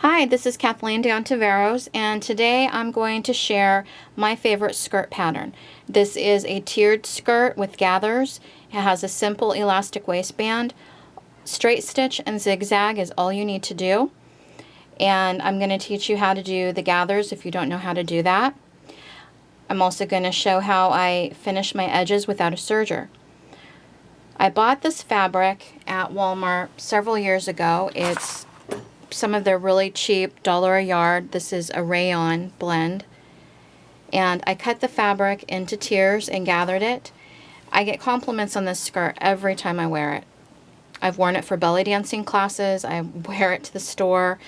Hi, this is Cathleen de Ontiveros, and today I'm going to share my favorite skirt pattern. This is a tiered skirt with gathers. It has a simple elastic waistband. Straight stitch and zigzag is all you need to do. And I'm going to teach you how to do the gathers if you don't know how to do that. I'm also going to show how I finish my edges without a serger. I bought this fabric at Walmart several years ago. It's some of their really cheap $1 a yard. This is a rayon blend. And I cut the fabric into tiers and gathered it. I get compliments on this skirt every time I wear it. I've worn it for belly dancing classes. I wear it to the store,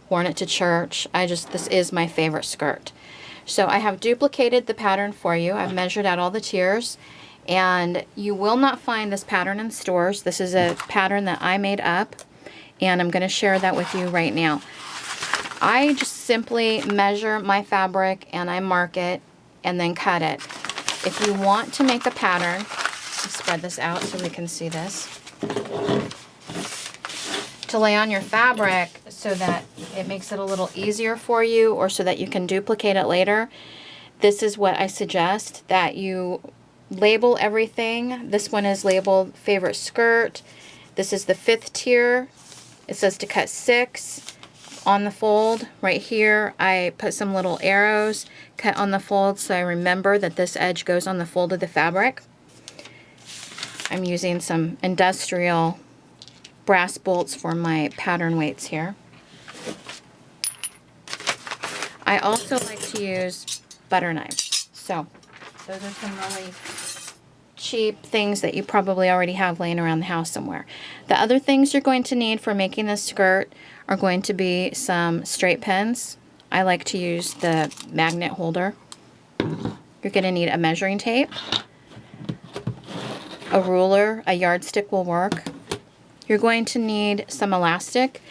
worn it to church. This is my favorite skirt. So I have duplicated the pattern for you. I've measured out all the tiers, and you will not find this pattern in stores. This is a pattern that I made up, and I'm going to share that with you right now. I just simply measure my fabric and I mark it and then cut it. If you want to make a pattern, let's spread this out so we can see this, to lay on your fabric so that it makes it a little easier for you, or so that you can duplicate it later, this is what I suggest, that you label everything. This one is labeled favorite skirt. This is the 5th tier. It says to cut 6 on the fold. Right here I put some little arrows cut on the fold so I remember that this edge goes on the fold of the fabric. I'm using some industrial brass bolts for my pattern weights here. I also like to use butter knives. So those are some really cheap things that you probably already have laying around the house somewhere. The other things you're going to need for making this skirt are going to be some straight pins. I like to use the magnet holder. You're going to need a measuring tape, a ruler, a yardstick will work. You're going to need some elastic.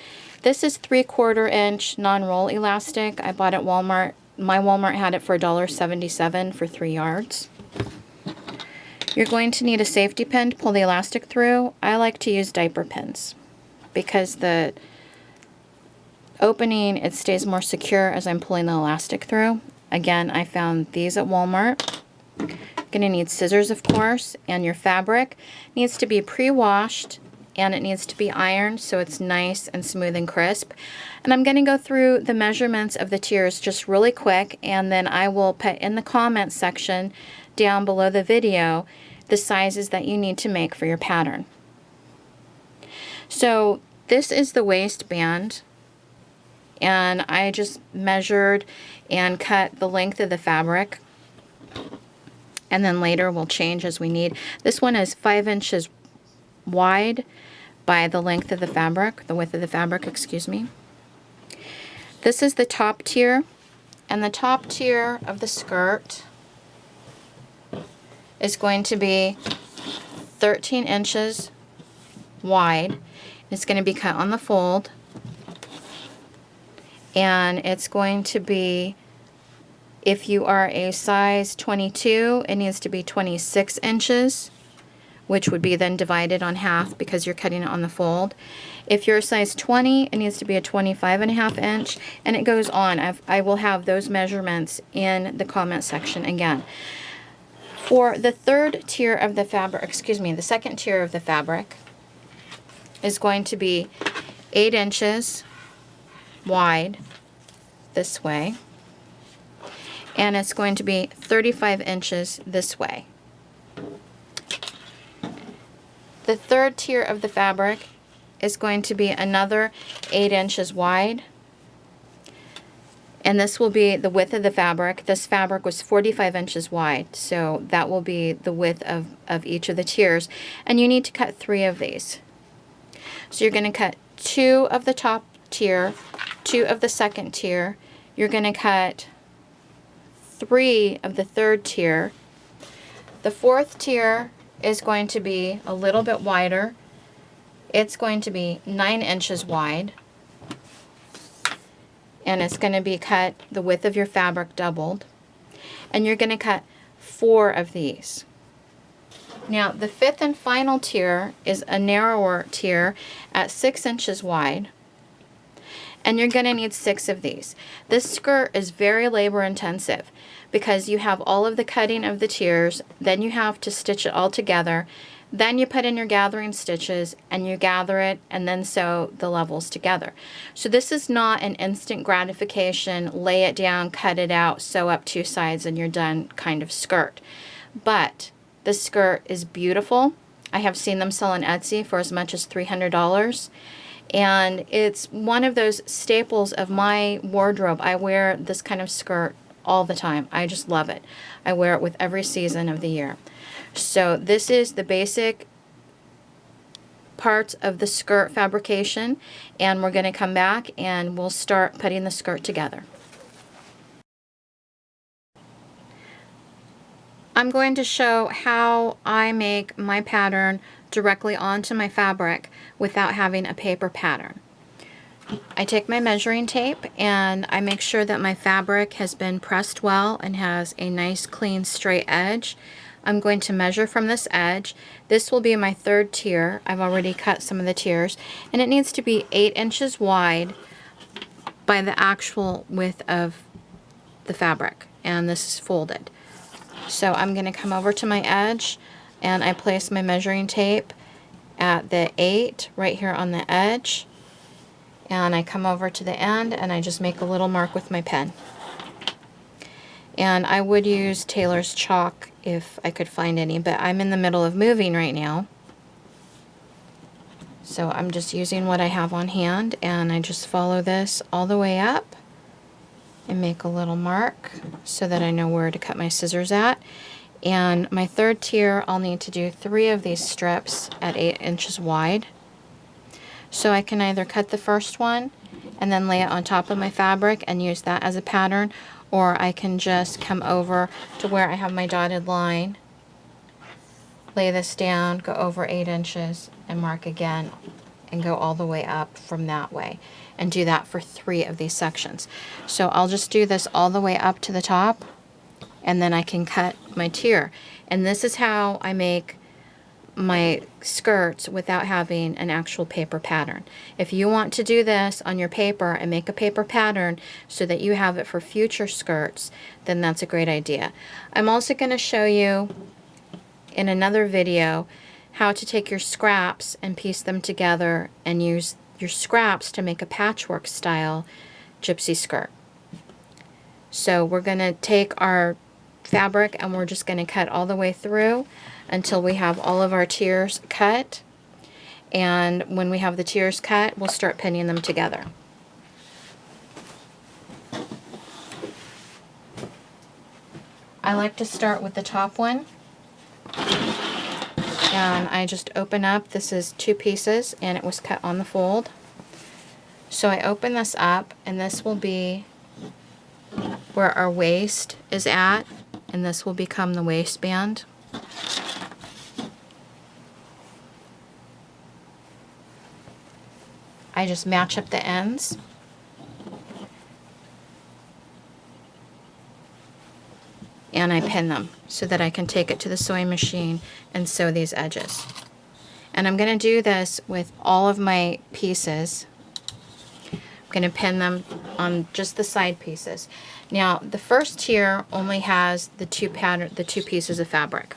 This is 3/4 inch non-roll elastic. I bought it at Walmart. My Walmart had it for $1.77 for 3 yards. You're going to need a safety pin to pull the elastic through. I like to use diaper pins because the opening, it stays more secure as I'm pulling the elastic through. Again, I found these at Walmart. You're going to need scissors, of course, and your fabric needs to be pre-washed and it needs to be ironed so it's nice and smooth and crisp. And I'm going to go through the measurements of the tiers just really quick, and then I will put in the comments section down below the video the sizes that you need to make for your pattern. So this is the waistband, and I just measured and cut the length of the fabric, and then later we'll change as we need. This one is 5 inches wide by the length of the fabric, the width of the fabric, excuse me. This is the top tier, and the top tier of the skirt is going to be 13 inches wide. It's going to be cut on the fold, and it's going to be, if you are a size 22, it needs to be 26 inches, which would be then divided on half because you're cutting it on the fold. If you're a size 20, it needs to be a 25.5 inch, and it goes on. I will have those measurements in the comment section again. For the 3rd tier of the fabric, excuse me, the 2nd tier of the fabric is going to be 8 inches wide this way, and it's going to be 35 inches this way. The 3rd tier of the fabric is going to be another 8 inches wide, and this will be the width of the fabric. This fabric was 45 inches wide, so that will be the width of each of the tiers, and you need to cut 3 of these. So you're going to cut 2 of the top tier, 2 of the 2nd tier, you're going to cut 3 of the 3rd tier. The 4th tier is going to be a little bit wider. It's going to be 9 inches wide, and it's going to be cut the width of your fabric doubled, and you're going to cut 4 of these. Now the 5th and final tier is a narrower tier at 6 inches wide, and you're going to need 6 of these. This skirt is very labor intensive because you have all of the cutting of the tiers, then you have to stitch it all together, then you put in your gathering stitches and you gather it and then sew the levels together. So this is not an instant gratification, lay it down, cut it out, sew up 2 sides and you're done kind of skirt. But this skirt is beautiful. I have seen them sell on Etsy for as much as $300. And it's one of those staples of my wardrobe. I wear this kind of skirt all the time. I just love it. I wear it with every season of the year. So this is the basic parts of the skirt fabrication, and we're going to come back and we'll start putting the skirt together. I'm going to show how I make my pattern directly onto my fabric without having a paper pattern. I take my measuring tape and I make sure that my fabric has been pressed well and has a nice clean straight edge. I'm going to measure from this edge. This will be my 3rd tier. I've already cut some of the tiers, and it needs to be 8 inches wide by the actual width of the fabric, and this is folded. So I'm going to come over to my edge and I place my measuring tape at the 8 right here on the edge, and I come over to the end and I just make a little mark with my pen. And I would use Taylor's chalk if I could find any, but I'm in the middle of moving right now, so I'm just using what I have on hand, and I just follow this all the way up and make a little mark so that I know where to cut my scissors at. And my 3rd tier, I'll need to do 3 of these strips at 8 inches wide. So I can either cut the first one and then lay it on top of my fabric and use that as a pattern, or I can just come over to where I have my dotted line, lay this down, go over 8 inches and mark again and go all the way up from that way, and do that for 3 of these sections. So I'll just do this all the way up to the top, and then I can cut my tier. And this is how I make my skirts without having an actual paper pattern. If you want to do this on your paper and make a paper pattern so that you have it for future skirts, then that's a great idea. I'm also going to show you in another video how to take your scraps and piece them together and use your scraps to make a patchwork style gypsy skirt. So we're going to take our fabric and we're just going to cut all the way through until we have all of our tiers cut, and when we have the tiers cut, we'll start pinning them together. I like to start with the top one, and I just open up. This is 2 pieces and it was cut on the fold. So I open this up, and this will be where our waist is at, and this will become the waistband. I just match up the ends. And I pin them so that I can take it to the sewing machine and sew these edges. And I'm going to do this with all of my pieces. I'm going to pin them on just the side pieces. Now, the first tier only has the 2 pieces of fabric.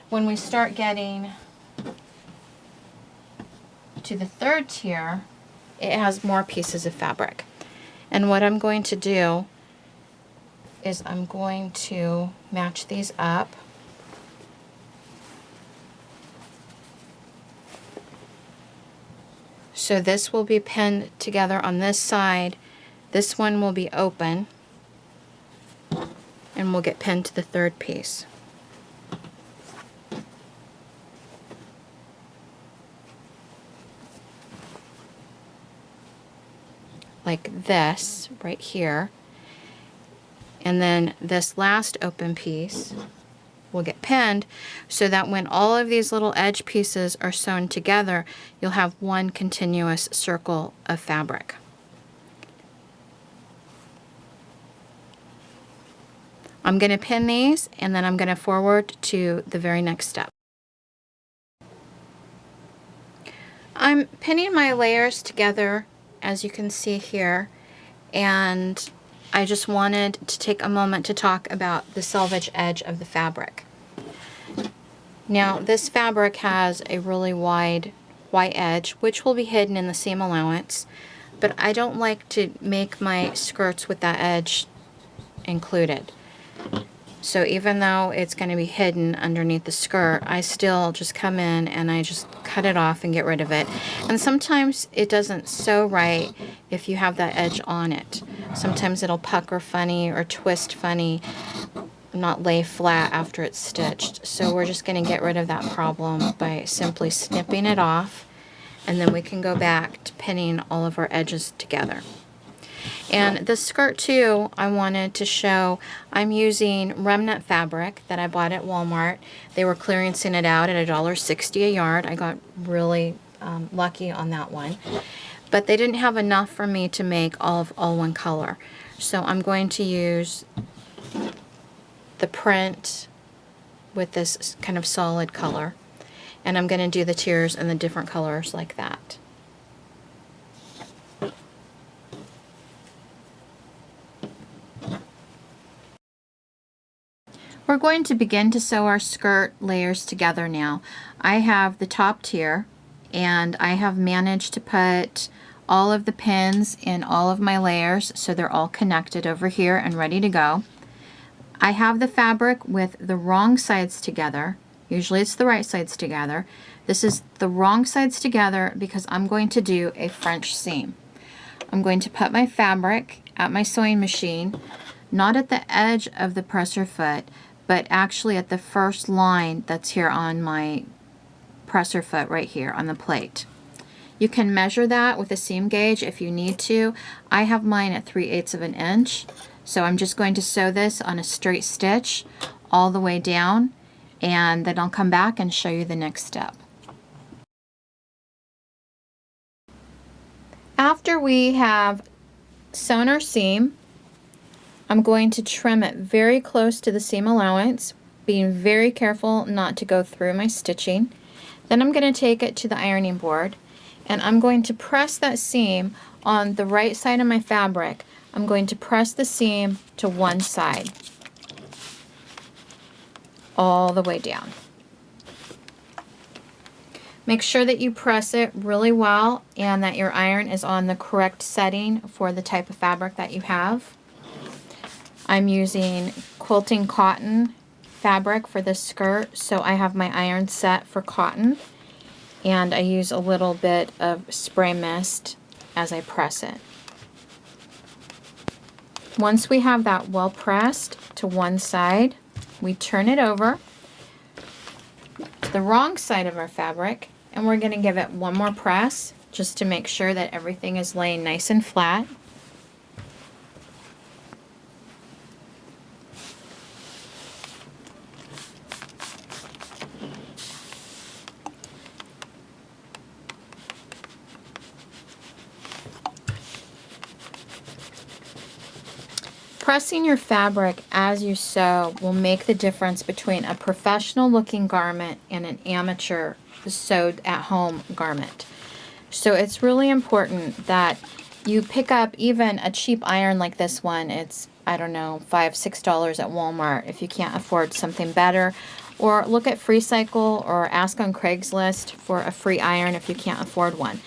When we start getting to the 3rd tier, it has more pieces of fabric. And what I'm going to do is I'm going to match these up. So this will be pinned together on this side. This one will be open, and we'll get pinned to the 3rd piece. Like this right here, and then this last open piece will get pinned so that when all of these little edge pieces are sewn together, you'll have one continuous circle of fabric. I'm going to pin these, and then I'm going to forward to the very next step. I'm pinning my layers together as you can see here, and I just wanted to take a moment to talk about the selvage edge of the fabric. Now, this fabric has a really wide white edge, which will be hidden in the seam allowance, but I don't like to make my skirts with that edge included. So even though it's going to be hidden underneath the skirt, I still just come in and I just cut it off and get rid of it. And sometimes it doesn't sew right if you have that edge on it. Sometimes it'll pucker funny or twist funny, not lay flat after it's stitched. So we're just going to get rid of that problem by simply snipping it off, and then we can go back to pinning all of our edges together. And the skirt too, I wanted to show, I'm using remnant fabric that I bought at Walmart. They were clearancing it out at $1.60 a yard. I got really lucky on that one. But they didn't have enough for me to make all one color. So I'm going to use the print with this kind of solid color. And I'm going to do the tiers in the different colors like that. We're going to begin to sew our skirt layers together now. I have the top tier, and I have managed to put all of the pins in all of my layers so they're all connected over here and ready to go. I have the fabric with the wrong sides together. Usually it's the right sides together. This is the wrong sides together because I'm going to do a French seam. I'm going to put my fabric at my sewing machine, not at the edge of the presser foot, but actually at the first line that's here on my presser foot right here on the plate. You can measure that with a seam gauge if you need to. I have mine at 3/8 of an inch. So I'm just going to sew this on a straight stitch all the way down, and then I'll come back and show you the next step. After we have sewn our seam, I'm going to trim it very close to the seam allowance, being very careful not to go through my stitching. Then I'm going to take it to the ironing board, and I'm going to press that seam on the right side of my fabric. I'm going to press the seam to one side, all the way down. Make sure that you press it really well and that your iron is on the correct setting for the type of fabric that you have. I'm using quilting cotton fabric for this skirt, so I have my iron set for cotton, and I use a little bit of spray mist as I press it. Once we have that well pressed to one side, we turn it over to the wrong side of our fabric, and we're going to give it one more press just to make sure that everything is laying nice and flat. Pressing your fabric as you sew will make the difference between a professional looking garment and an amateur sewed at home garment. So it's really important that you pick up even a cheap iron like this one. It's, I don't know, $5, $6 at Walmart if you can't afford something better. Or look at FreeCycle or ask on Craigslist for a free iron if you can't afford one.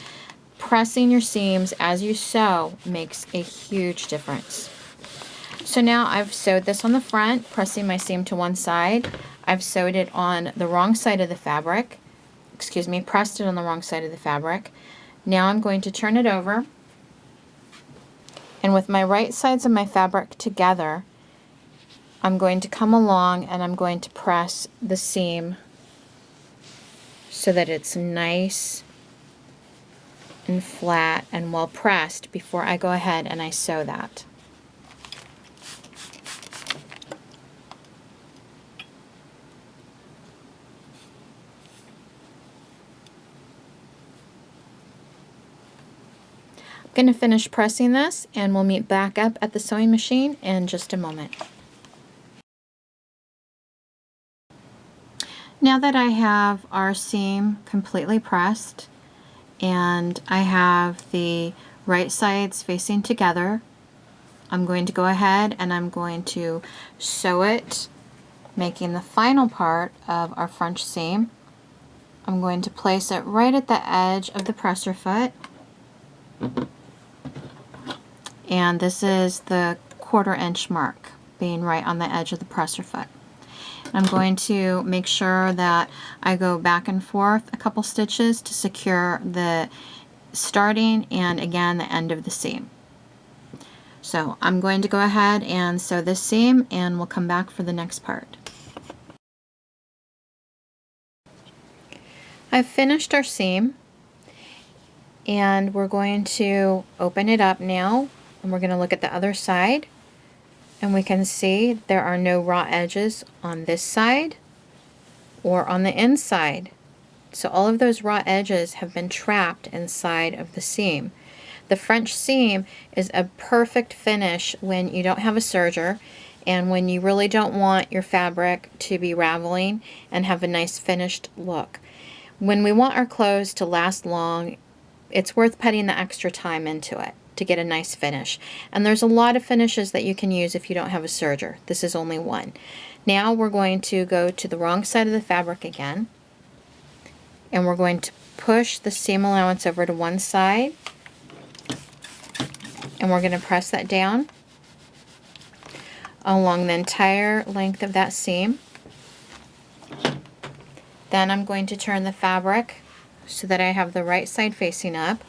Pressing your seams as you sew makes a huge difference. So now I've sewed this on the front, pressing my seam to one side. I've sewed it on the wrong side of the fabric. Excuse me, pressed it on the wrong side of the fabric. Now I'm going to turn it over. And with my right sides of my fabric together, I'm going to come along and I'm going to press the seam so that it's nice and flat and well pressed before I go ahead and I sew that. I'm going to finish pressing this and we'll meet back up at the sewing machine in just a moment. Now that I have our seam completely pressed and I have the right sides facing together. I'm going to go ahead and I'm going to sew it, making the final part of our French seam. I'm going to place it right at the edge of the presser foot. And this is the 1/4 inch mark, being right on the edge of the presser foot. I'm going to make sure that I go back and forth a couple stitches to secure the starting and again the end of the seam. So I'm going to go ahead and sew this seam and we'll come back for the next part. I've finished our seam and we're going to open it up now and we're going to look at the other side, and we can see there are no raw edges on this side or on the inside. So all of those raw edges have been trapped inside of the seam. The French seam is a perfect finish when you don't have a serger and when you really don't want your fabric to be raveling and have a nice finished look. When we want our clothes to last long, it's worth putting the extra time into it to get a nice finish. And there's a lot of finishes that you can use if you don't have a serger. This is only one. Now we're going to go to the wrong side of the fabric again, and we're going to push the seam allowance over to one side, and we're going to press that down along the entire length of that seam. Then I'm going to turn the fabric so that I have the right side facing up,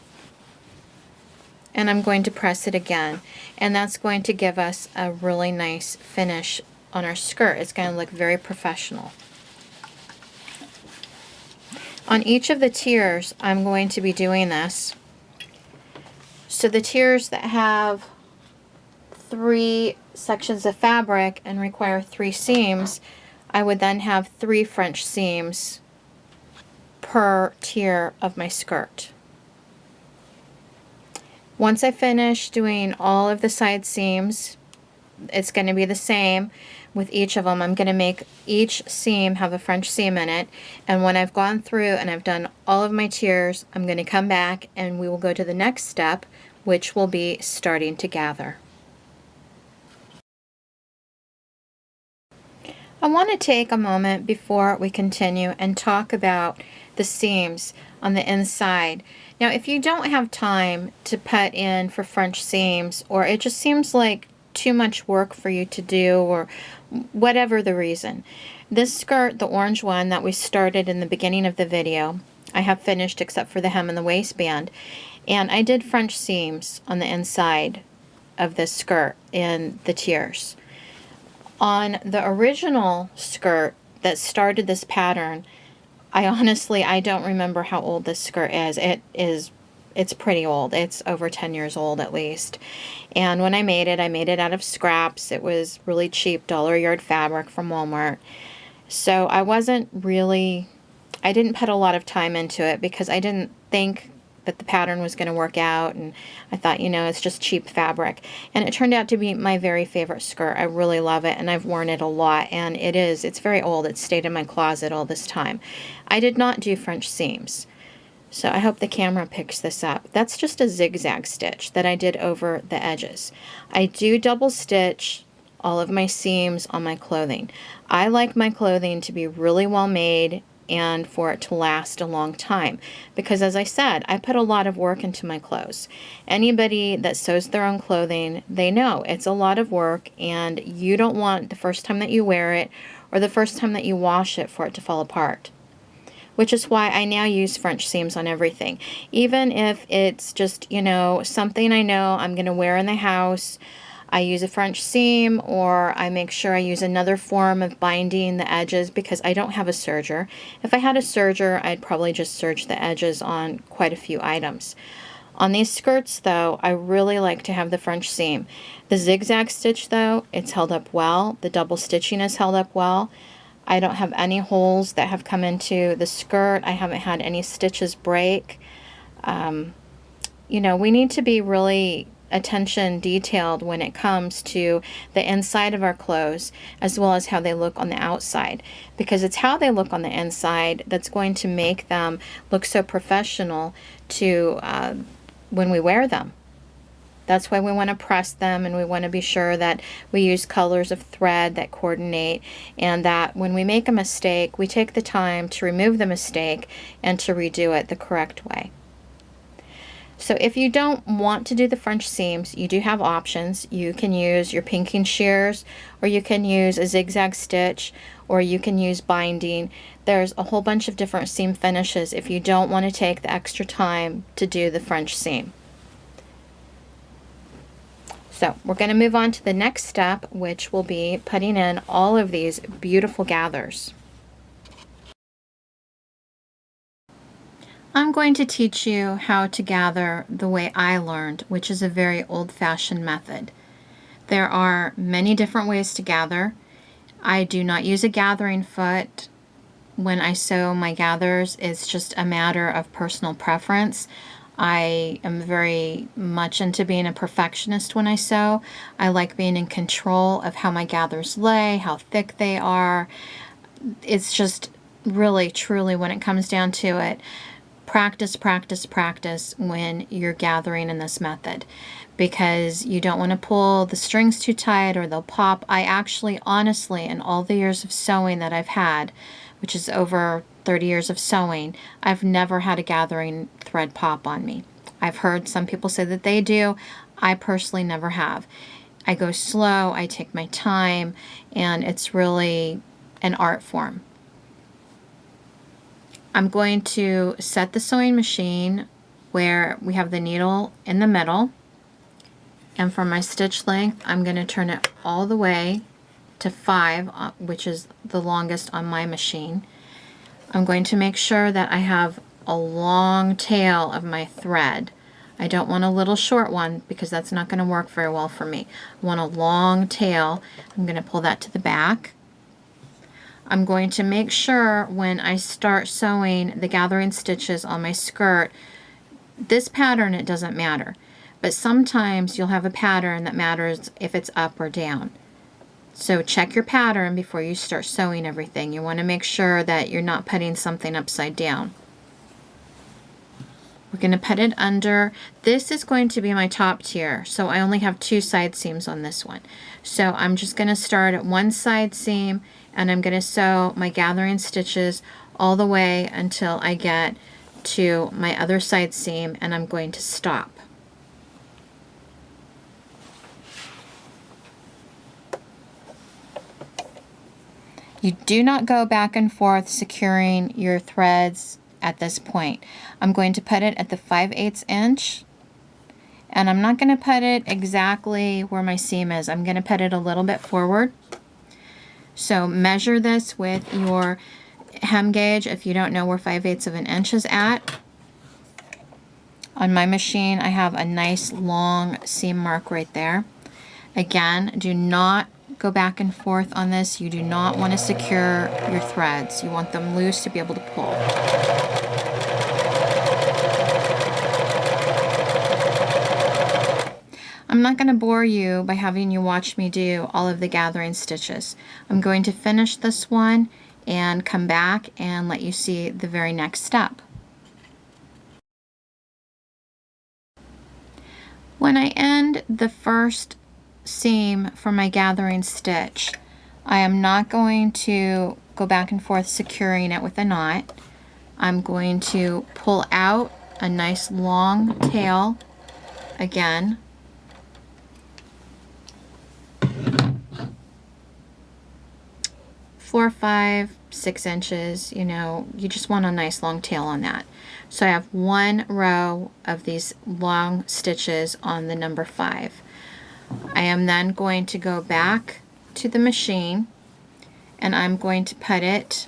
and I'm going to press it again, and that's going to give us a really nice finish on our skirt. It's going to look very professional. On each of the tiers I'm going to be doing this. So the tiers that have 3 sections of fabric and require 3 seams, I would then have 3 French seams per tier of my skirt. Once I finish doing all of the side seams, it's going to be the same with each of them. I'm going to make each seam have a French seam in it, and when I've gone through and I've done all of my tiers, I'm going to come back and we will go to the next step, which will be starting to gather. I want to take a moment before we continue and talk about the seams on the inside. Now, if you don't have time to put in for French seams, or it just seems like too much work for you to do, or whatever the reason, this skirt, the orange one that we started in the beginning of the video, I have finished except for the hem and the waistband, and I did French seams on the inside of this skirt in the tiers. On the original skirt that started this pattern, I don't remember how old this skirt is. It's pretty old. It's over 10 years old at least. And when I made it out of scraps. It was really cheap dollar-yard fabric from Walmart. So I didn't put a lot of time into it because I didn't think that the pattern was going to work out, and I thought, it's just cheap fabric. And it turned out to be my very favorite skirt. I really love it, and I've worn it a lot, and it's very old. It's stayed in my closet all this time. I did not do French seams, so I hope the camera picks this up. That's just a zigzag stitch that I did over the edges. I do double stitch all of my seams on my clothing. I like my clothing to be really well made and for it to last a long time, because as I said, I put a lot of work into my clothes. Anybody that sews their own clothing, they know it's a lot of work, and you don't want the first time that you wear it or the first time that you wash it for it to fall apart. Which is why I now use French seams on everything. Even if it's just, something I know I'm going to wear in the house, I use a French seam, or I make sure I use another form of binding the edges because I don't have a serger. If I had a serger, I'd probably just serge the edges on quite a few items. On these skirts, though, I really like to have the French seam. The zigzag stitch, though, it's held up well. The double stitching is held up well. I don't have any holes that have come into the skirt. I haven't had any stitches break. We need to be really attention detailed when it comes to the inside of our clothes as well as how they look on the outside, because it's how they look on the inside that's going to make them look so professional to when we wear them. That's why we want to press them, and we want to be sure that we use colors of thread that coordinate, and that when we make a mistake, we take the time to remove the mistake and to redo it the correct way. So if you don't want to do the French seams, you do have options. You can use your pinking shears, or you can use a zigzag stitch, or you can use binding. There's a whole bunch of different seam finishes if you don't want to take the extra time to do the French seam. So we're going to move on to the next step, which will be putting in all of these beautiful gathers. I'm going to teach you how to gather the way I learned, which is a very old-fashioned method. There are many different ways to gather. I do not use a gathering foot when I sew my gathers. It's just a matter of personal preference. I am very much into being a perfectionist when I sew. I like being in control of how my gathers lay, how thick they are. It's just really, truly, when it comes down to it, practice, practice, practice when you're gathering in this method, because you don't want to pull the strings too tight or they'll pop. I actually, honestly, in all the years of sewing that I've had, which is over 30 years of sewing, I've never had a gathering thread pop on me. I've heard some people say that they do. I personally never have. I go slow, I take my time, and it's really an art form. I'm going to set the sewing machine where we have the needle in the middle, and for my stitch length, I'm going to turn it all the way to 5, which is the longest on my machine. I'm going to make sure that I have a long tail of my thread. I don't want a little short one because that's not going to work very well for me. I want a long tail. I'm going to pull that to the back. I'm going to make sure when I start sewing the gathering stitches on my skirt, this pattern, it doesn't matter. But sometimes you'll have a pattern that matters if it's up or down. So check your pattern before you start sewing everything. You want to make sure that you're not putting something upside down. We're going to put it under. This is going to be my top tier, so I only have 2 side seams on this one. So I'm just going to start at one side seam, and I'm going to sew my gathering stitches all the way until I get to my other side seam, and I'm going to stop. You do not go back and forth securing your threads at this point. I'm going to put it at the 5/8 inch, and I'm not going to put it exactly where my seam is. I'm going to put it a little bit forward. So measure this with your hem gauge if you don't know where 5/8 of an inch is at. On my machine, I have a nice long seam mark right there. Again, do not go back and forth on this. You do not want to secure your threads. You want them loose to be able to pull. I'm not going to bore you by having you watch me do all of the gathering stitches. I'm going to finish this one and come back and let you see the very next step. When I end the first seam for my gathering stitch, I am not going to go back and forth securing it with a knot. I'm going to pull out a nice long tail again. Four, 5, 6 inches, you know, you just want a nice long tail on that. So I have one row of these long stitches on the number 5. I am then going to go back to the machine, and I'm going to put it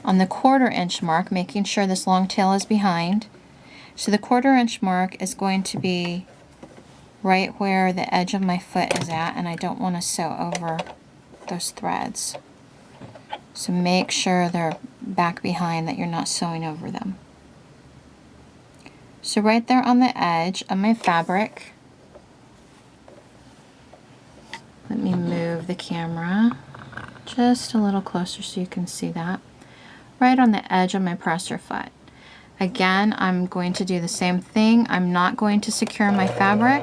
on the 1/4 inch mark, making sure this long tail is behind. So the 1/4 inch mark is going to be right where the edge of my foot is at, and I don't want to sew over those threads. So make sure they're back behind, that you're not sewing over them. So right there on the edge of my fabric, let me move the camera just a little closer so you can see that. Right on the edge of my presser foot, Again, I'm going to do the same thing. I'm not going to secure my fabric.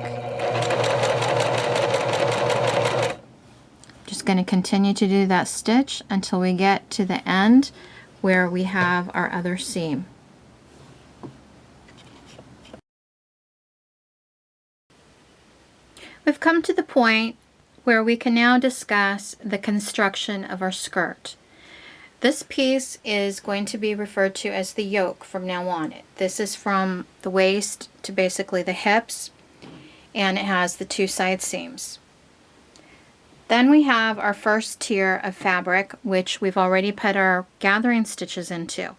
Just going to continue to do that stitch until we get to the end where we have our other seam. We've come to the point where we can now discuss the construction of our skirt. This piece is going to be referred to as the yoke from now on. This is from the waist to basically the hips, and it has the 2 side seams. Then we have our first tier of fabric, which we've already put our gathering stitches into.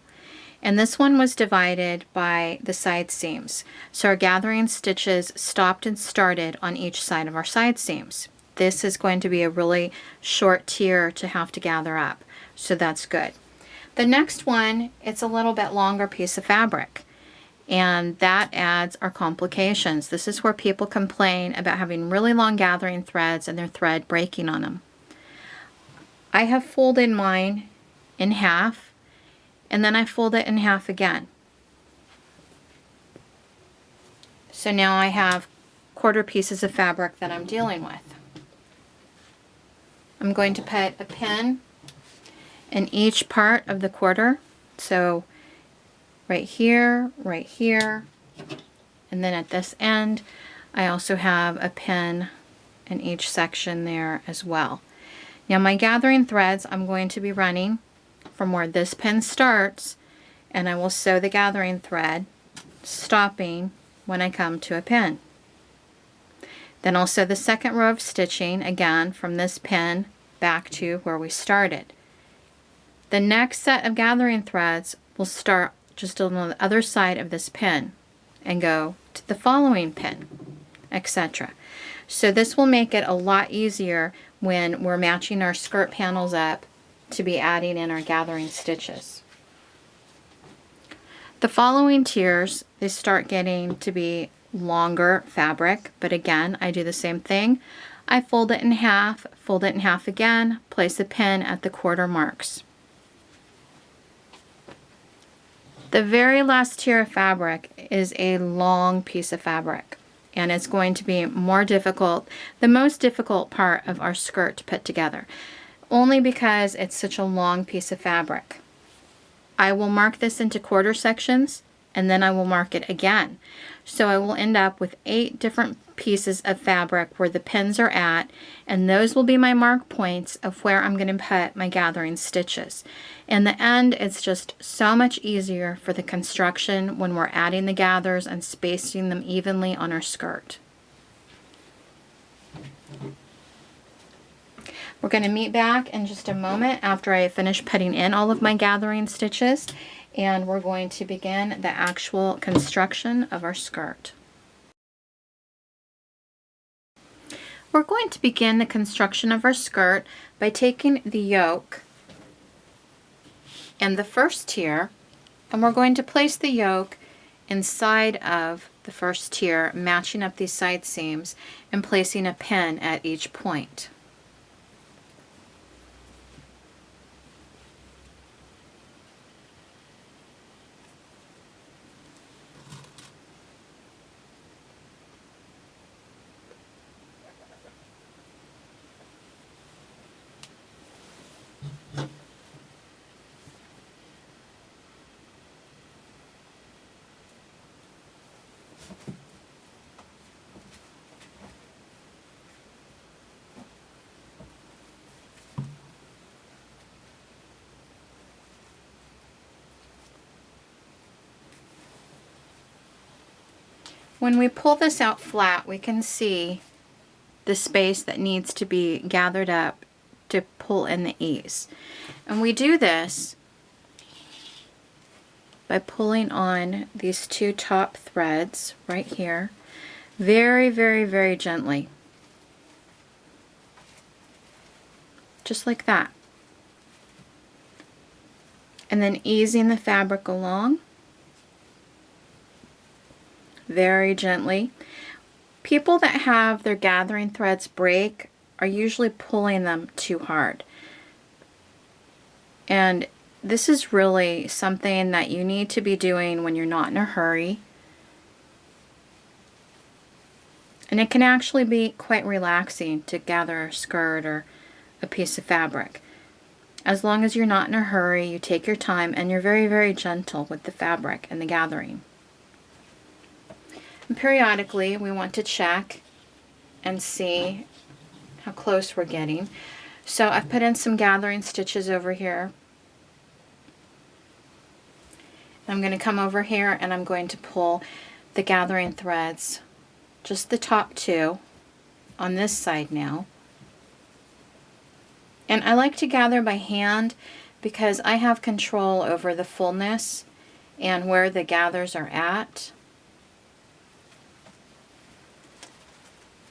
And this one was divided by the side seams. So our gathering stitches stopped and started on each side of our side seams. This is going to be a really short tier to have to gather up. So that's good. The next one, it's a little bit longer piece of fabric. And that adds our complications. This is where people complain about having really long gathering threads and their thread breaking on them. I have folded mine in half, and then I fold it in half again. So now I have quarter pieces of fabric that I'm dealing with. I'm going to put a pin in each part of the quarter. So right here, and then at this end, I also have a pin in each section there as well. Now my gathering threads, I'm going to be running from where this pin starts, and I will sew the gathering thread, stopping when I come to a pin. Then I'll sew the second row of stitching again from this pin back to where we started. The next set of gathering threads will start just on the other side of this pin and go to the following pin, etc. So this will make it a lot easier when we're matching our skirt panels up to be adding in our gathering stitches. The following tiers, they start getting to be longer fabric, but again, I do the same thing. I fold it in half again, place a pin at the quarter marks. The very last tier of fabric is a long piece of fabric, and it's going to be more difficult, the most difficult part of our skirt to put together, only because it's such a long piece of fabric. I will mark this into quarter sections, and then I will mark it again. So I will end up with 8 different pieces of fabric where the pins are at, and those will be my mark points of where I'm going to put my gathering stitches. In the end, it's just so much easier for the construction when we're adding the gathers and spacing them evenly on our skirt. We're going to meet back in just a moment after I finish putting in all of my gathering stitches, and we're going to begin the actual construction of our skirt. We're going to begin the construction of our skirt by taking the yoke and the first tier, and we're going to place the yoke inside of the first tier, matching up these side seams and placing a pin at each point. When we pull this out flat, we can see the space that needs to be gathered up to pull in the ease. And we do this by pulling on these 2 top threads right here very, very, very gently. Just like that. And then easing the fabric along very gently. People that have their gathering threads break are usually pulling them too hard. And this is really something that you need to be doing when you're not in a hurry. And it can actually be quite relaxing to gather a skirt or a piece of fabric. As long as you're not in a hurry, you take your time and you're very, very gentle with the fabric and the gathering. And periodically, we want to check and see how close we're getting. So I've put in some gathering stitches over here. I'm going to come over here and I'm going to pull the gathering threads, just the top two, on this side now. And I like to gather by hand because I have control over the fullness and where the gathers are at.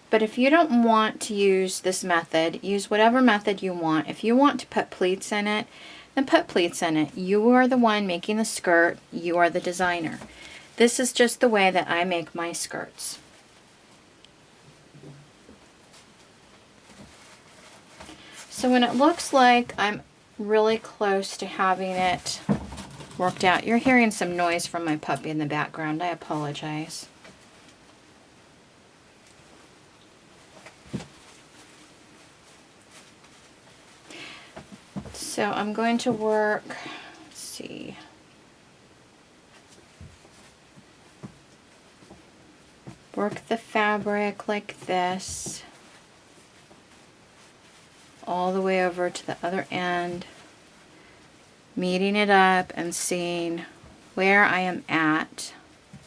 But if you don't want to use this method, use whatever method you want. If you want to put pleats in it, then put pleats in it. You are the one making the skirt. You are the designer. This is just the way that I make my skirts. So when it looks like I'm really close to having it worked out, you're hearing some noise from my puppy in the background. I apologize. So I'm going to work, let's see, work the fabric like this all the way over to the other end, meeting it up and seeing where I am at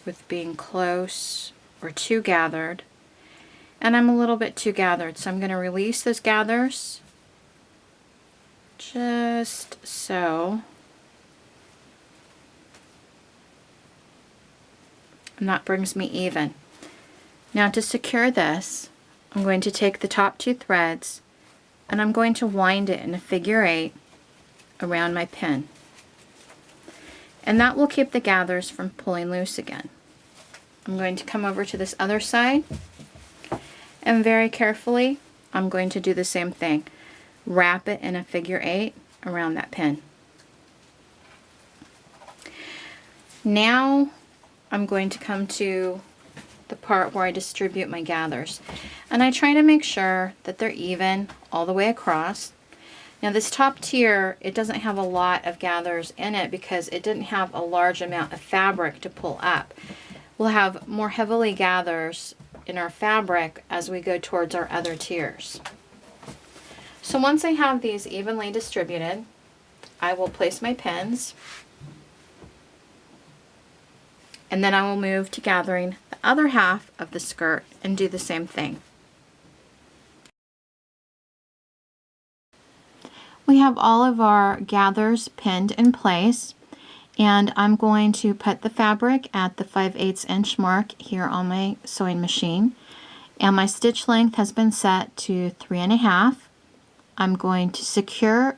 with being close or too gathered. And I'm a little bit too gathered, so I'm going to release those gathers just so. And that brings me even. Now to secure this, I'm going to take the top two threads and I'm going to wind it in a figure 8 around my pin. And that will keep the gathers from pulling loose again. I'm going to come over to this other side and very carefully I'm going to do the same thing. Wrap it in a figure 8 around that pin. Now I'm going to come to the part where I distribute my gathers. And I try to make sure that they're even all the way across. Now this top tier, it doesn't have a lot of gathers in it because it didn't have a large amount of fabric to pull up. We'll have more heavily gathers in our fabric as we go towards our other tiers. So once I have these evenly distributed, I will place my pins and then I will move to gathering the other half of the skirt and do the same thing. We have all of our gathers pinned in place, and I'm going to put the fabric at the 5/8 inch mark here on my sewing machine, and my stitch length has been set to 3.5. I'm going to secure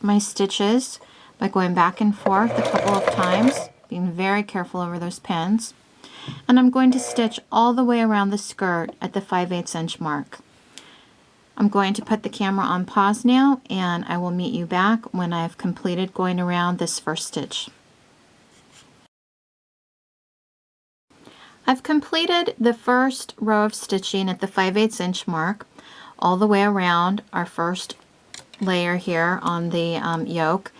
my stitches by going back and forth a couple of times, being very careful over those pins, and I'm going to stitch all the way around the skirt at the 5/8 inch mark. I'm going to put the camera on pause now, and I will meet you back when I've completed going around this first stitch. I've completed the first row of stitching at the 5/8 inch mark all the way around our first layer here on the yoke.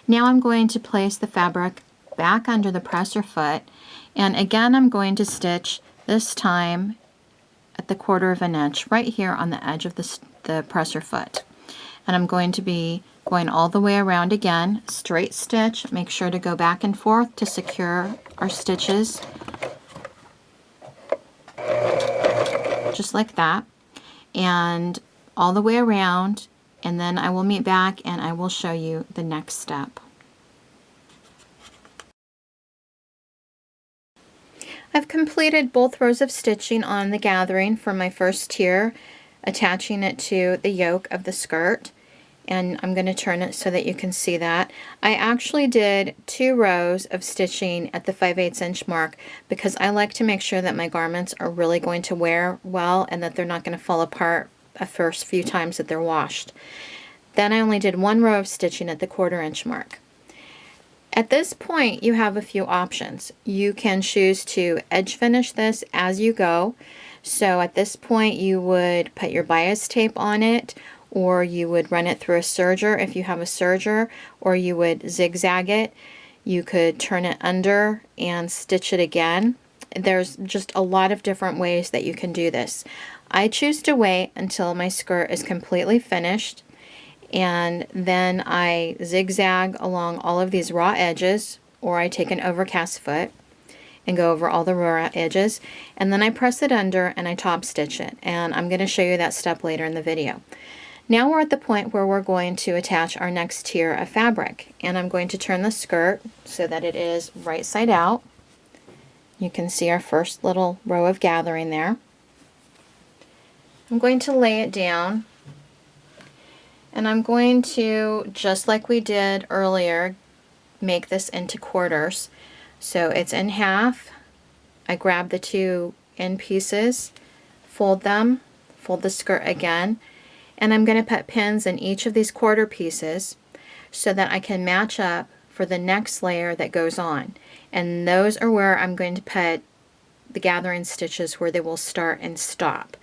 Now I'm going to place the fabric back under the presser foot, and again I'm going to stitch this time at the 1/4 inch right here on the edge of the presser foot. And I'm going to be going all the way around again, straight stitch, make sure to go back and forth to secure our stitches, just like that, and all the way around, and then I will meet back and I will show you the next step. I've completed both rows of stitching on the gathering for my first tier, attaching it to the yoke of the skirt, and I'm going to turn it so that you can see that. I actually did 2 rows of stitching at the 5/8 inch mark because I like to make sure that my garments are really going to wear well and that they're not going to fall apart the first few times that they're washed. Then I only did 1 row of stitching at the 1/4 inch mark. At this point, you have a few options. You can choose to edge finish this as you go. So at this point, you would put your bias tape on it, or you would run it through a serger if you have a serger, or you would zigzag it. You could turn it under and stitch it again. There's just a lot of different ways that you can do this. I choose to wait until my skirt is completely finished, and then I zigzag along all of these raw edges, or I take an overcast foot and go over all the raw edges, and then I press it under and I top stitch it, and I'm going to show you that step later in the video. Now we're at the point where we're going to attach our next tier of fabric, and I'm going to turn the skirt so that it is right side out. You can see our first little row of gathering there. I'm going to lay it down, and I'm going to, just like we did earlier, make this into quarters. So it's in half. I grab the two end pieces, fold them, fold the skirt again, and I'm going to put pins in each of these quarter pieces so that I can match up for the next layer that goes on. And those are where I'm going to put the gathering stitches, where they will start and stop.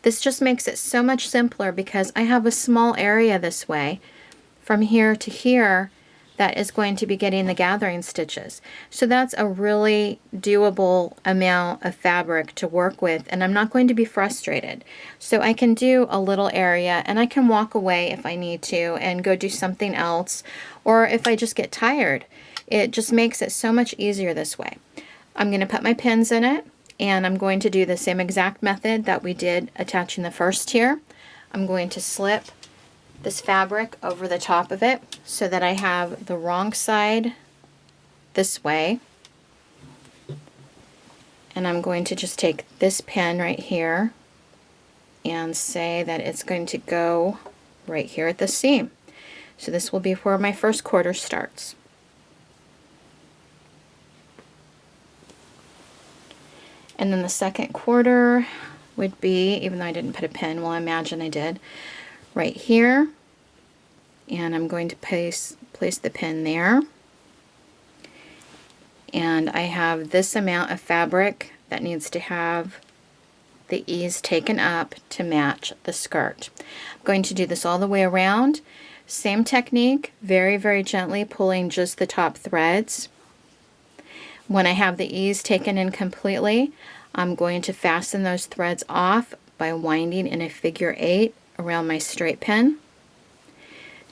This just makes it so much simpler because I have a small area this way from here to here that is going to be getting the gathering stitches. So that's a really doable amount of fabric to work with, and I'm not going to be frustrated. So I can do a little area and I can walk away if I need to and go do something else, or if I just get tired. It just makes it so much easier this way. I'm going to put my pins in it, and I'm going to do the same exact method that we did attaching the first tier. I'm going to slip this fabric over the top of it so that I have the wrong side this way. And I'm going to just take this pin right here and say that it's going to go right here at the seam. So this will be where my first quarter starts. And then the second quarter would be, even though I didn't put a pin, well, I imagine I did, right here. And I'm going to place the pin there. And I have this amount of fabric that needs to have the ease taken up to match the skirt. I'm going to do this all the way around. Same technique, very, very gently pulling just the top threads. When I have the ease taken in completely, I'm going to fasten those threads off by winding in a figure 8 around my straight pin,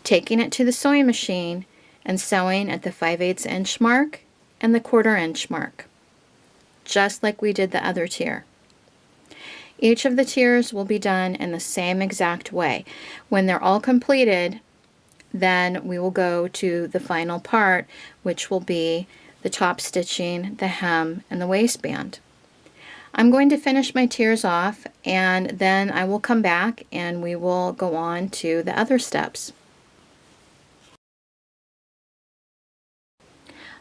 taking it to the sewing machine and sewing at the 5/8 inch mark and the 1/4 inch mark, just like we did the other tier. Each of the tiers will be done in the same exact way. When they're all completed, then we will go to the final part, which will be the top stitching, the hem, and the waistband. I'm going to finish my tiers off, and then I will come back and we will go on to the other steps.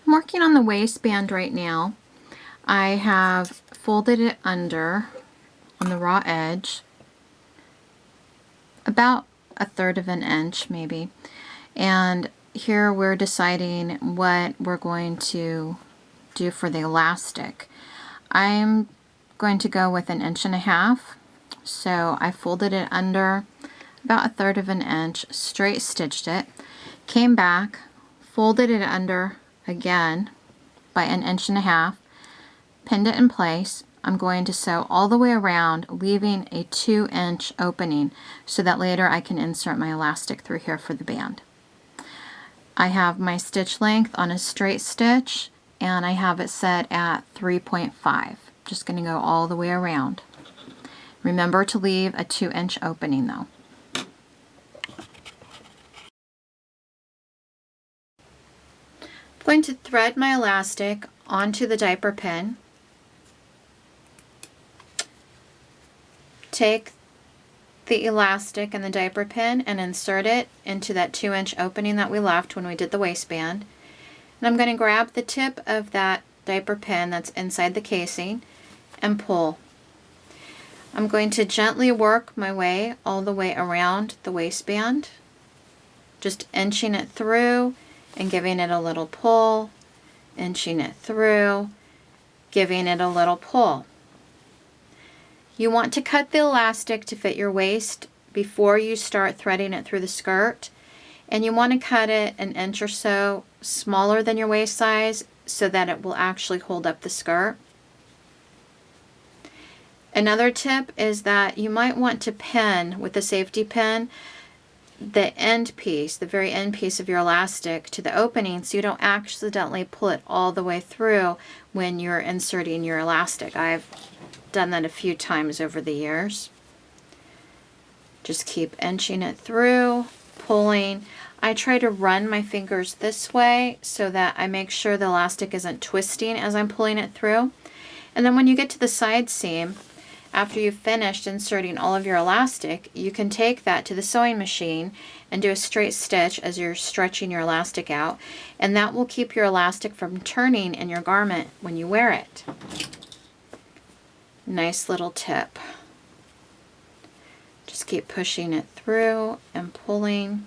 I'm working on the waistband right now. I have folded it under on the raw edge, about 1/3 of an inch maybe, and here we're deciding what we're going to do for the elastic. I'm going to go with 1.5 inches, so I folded it under about 1/3 of an inch, straight stitched it, came back, folded it under again by 1.5 inches, pinned it in place. I'm going to sew all the way around, leaving a 2-inch opening so that later I can insert my elastic through here for the band. I have my stitch length on a straight stitch, and I have it set at 3.5. Just going to go all the way around. Remember to leave a 2-inch opening though. I'm going to thread my elastic onto the diaper pin. Take the elastic and the diaper pin and insert it into that 2-inch opening that we left when we did the waistband. And I'm going to grab the tip of that diaper pin that's inside the casing and pull. I'm going to gently work my way all the way around the waistband, just inching it through and giving it a little pull, inching it through, giving it a little pull. You want to cut the elastic to fit your waist before you start threading it through the skirt, and you want to cut it an inch or so smaller than your waist size so that it will actually hold up the skirt. Another tip is that you might want to pin with a safety pin the end piece, the very end piece of your elastic to the opening so you don't accidentally pull it all the way through when you're inserting your elastic. I've done that a few times over the years. Just keep inching it through, pulling. I try to run my fingers this way so that I make sure the elastic isn't twisting as I'm pulling it through. And then when you get to the side seam, after you've finished inserting all of your elastic, you can take that to the sewing machine and do a straight stitch as you're stretching your elastic out, and that will keep your elastic from turning in your garment when you wear it. Nice little tip. Just keep pushing it through and pulling.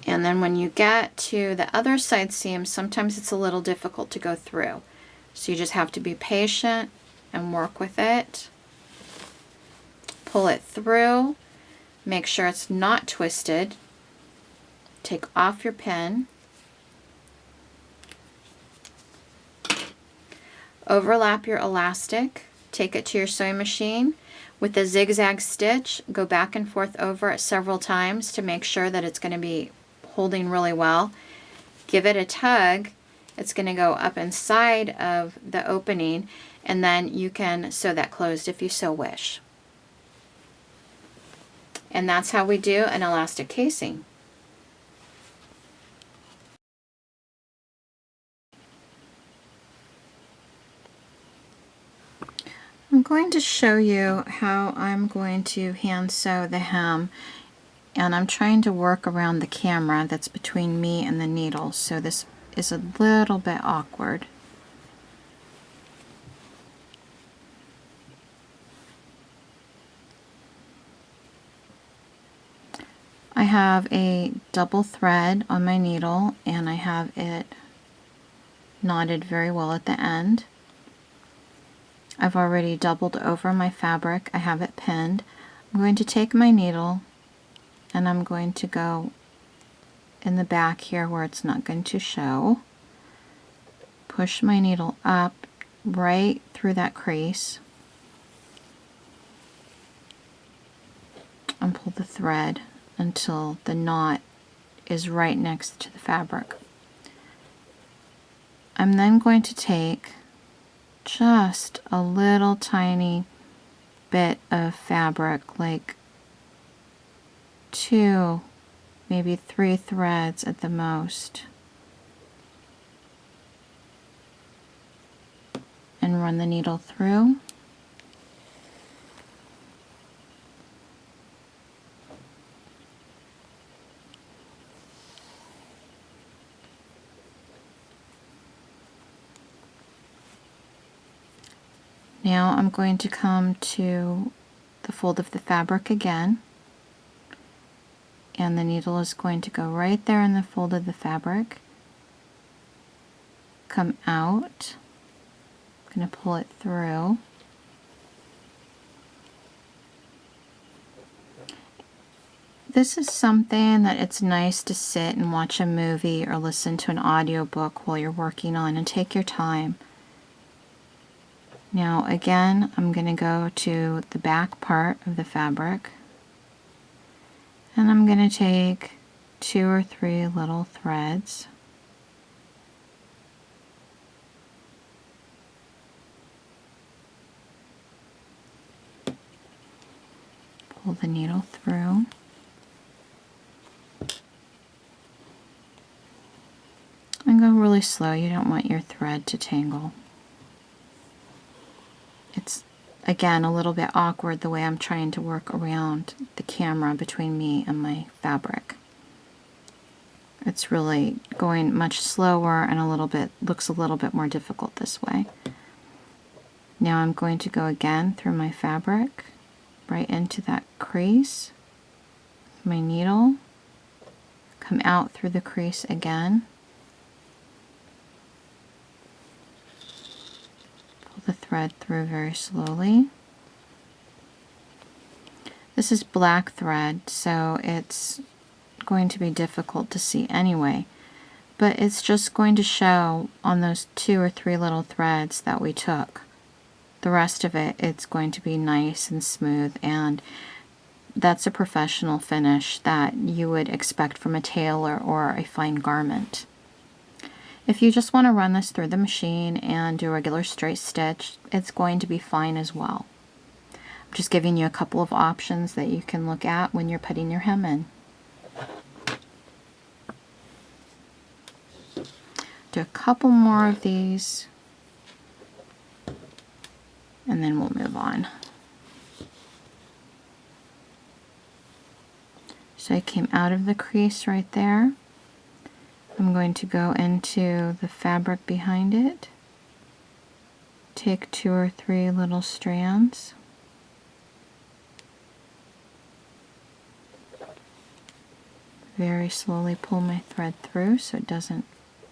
And then when you get to the other side seam, sometimes it's a little difficult to go through. So you just have to be patient and work with it. Pull it through. Make sure it's not twisted. Take off your pin. Overlap your elastic. Take it to your sewing machine. With the zigzag stitch, go back and forth over it several times to make sure that it's going to be holding really well. Give it a tug. It's going to go up inside of the opening, and then you can sew that closed if you so wish. And that's how we do an elastic casing. I'm going to show you how I'm going to hand sew the hem, and I'm trying to work around the camera that's between me and the needle, so this is a little bit awkward. I have a double thread on my needle, and I have it knotted very well at the end. I've already doubled over my fabric. I have it pinned. I'm going to take my needle and I'm going to go in the back here where it's not going to show. Push my needle up right through that crease and pull the thread until the knot is right next to the fabric. I'm then going to take just a little tiny bit of fabric, like 2, maybe 3 threads at the most, and run the needle through. Now I'm going to come to the fold of the fabric again, and the needle is going to go right there in the fold of the fabric, come out, I'm going to pull it through, this is something that it's nice to sit and watch a movie or listen to an audiobook while you're working on, and take your time. Now again, I'm going to go to the back part of the fabric, and I'm going to take 2 or 3 little threads, pull the needle through, and go really slow. You don't want your thread to tangle. It's again, a little bit awkward the way I'm trying to work around the camera between me and my fabric. It's really going much slower and looks a little bit more difficult this way. Now I'm going to go again through my fabric, right into that crease, my needle, come out through the crease again, pull the thread through very slowly. This is black thread, so it's going to be difficult to see anyway, but it's just going to show on those 2 or 3 little threads that we took. The rest of it, it's going to be nice and smooth, and that's a professional finish that you would expect from a tailor or a fine garment. If you just want to run this through the machine and do a regular straight stitch, it's going to be fine as well. I'm just giving you a couple of options that you can look at when you're putting your hem in. Do a couple more of these, and then we'll move on. So I came out of the crease right there. I'm going to go into the fabric behind it, take 2 or 3 little strands, very slowly pull my thread through so it doesn't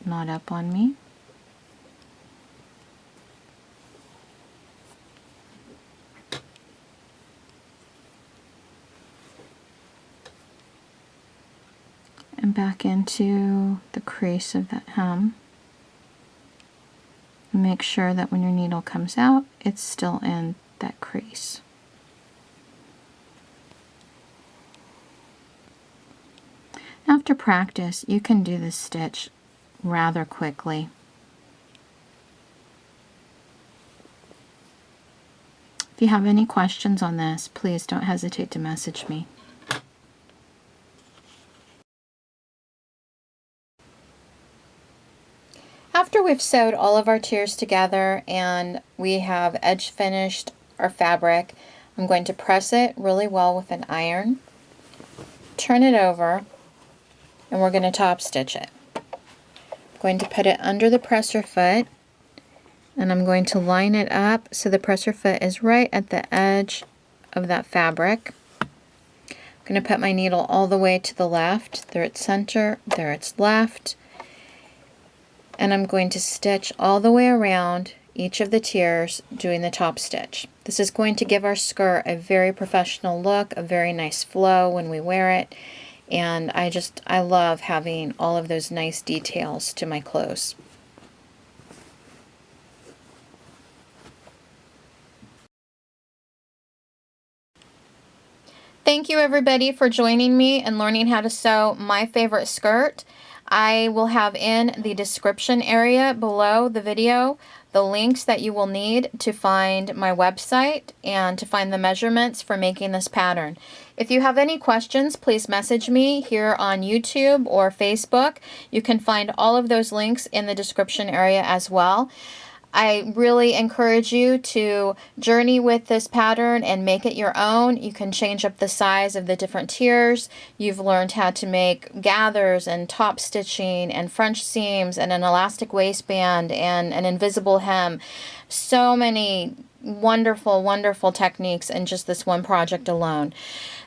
knot up on me. And back into the crease of that hem. And make sure that when your needle comes out, it's still in that crease. After practice, you can do this stitch rather quickly. If you have any questions on this, please don't hesitate to message me. After we've sewed all of our tiers together and we have edge finished our fabric, I'm going to press it really well with an iron, turn it over, and we're going to top stitch it. I'm going to put it under the presser foot, and I'm going to line it up so the presser foot is right at the edge of that fabric. I'm going to put my needle all the way to the left. There it's center, there it's left. And I'm going to stitch all the way around each of the tiers doing the top stitch. This is going to give our skirt a very professional look, a very nice flow when we wear it. And I love having all of those nice details to my clothes. Thank you everybody for joining me and learning how to sew my favorite skirt. I will have in the description area below the video the links that you will need to find my website and to find the measurements for making this pattern. If you have any questions, please message me here on YouTube or Facebook. You can find all of those links in the description area as well. I really encourage you to journey with this pattern and make it your own. You can change up the size of the different tiers. You've learned how to make gathers and top stitching and French seams and an elastic waistband and an invisible hem. So many wonderful, wonderful techniques in just this one project alone.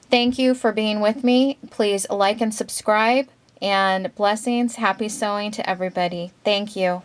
Thank you for being with me. Please like and subscribe, and blessings. Happy sewing to everybody. Thank you.